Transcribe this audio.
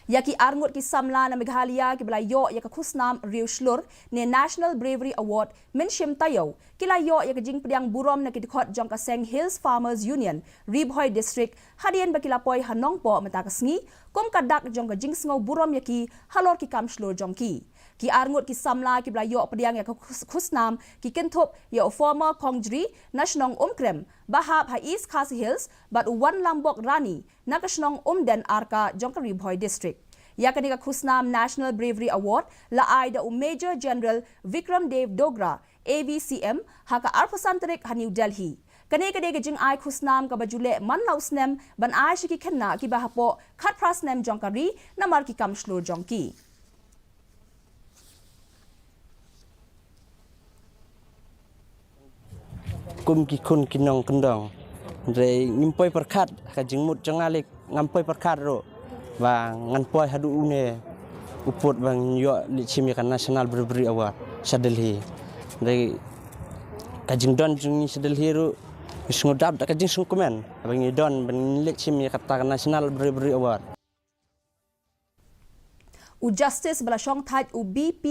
Yaki arngut ki Samla na Meghalaya ki belayo ya ka khusnam riu shlur ne National Bravery Award min shim tayo ki layo ya ka jing Pdiang Burom na kitikot jong ka Seng Hills Farmers Union Ribhoy District hadian bakilapoy hanong po matakasngi kom kadak jong ka jing sngaw Burom yaki halor ki kam shlur jong ki arngut ki Samla ki belayo Pdiang ya ka khusnam ki kentop ya former kongjri nasionong umkrem bahab ha East KHASI Hills bat wan lambok rani na kasnong den arka jong ka Ribhoy District. Ya kanika khusnam National Bravery Award la ay da Major General Vikram Dev Dogra AVCM haka arpasantarik ha New Delhi. Kani kade jing ay khusnam ka bajule manlausnem ban ay shiki khenna ki bahapo khat prasnem jongkari na mar ki kam shlur jongki. Kum ki kun kinong kendong re ngimpoi perkat ka jingmut jangalik ngampoi perkat ro và ngăn poi hadu une uput bang yo lichimi kan National Bravery Award Delhi re kajing don jing Delhi ro isngodab da kajing sungkumen bang don bang lichimi kata National Bravery Award U justice bala shong thaj u BP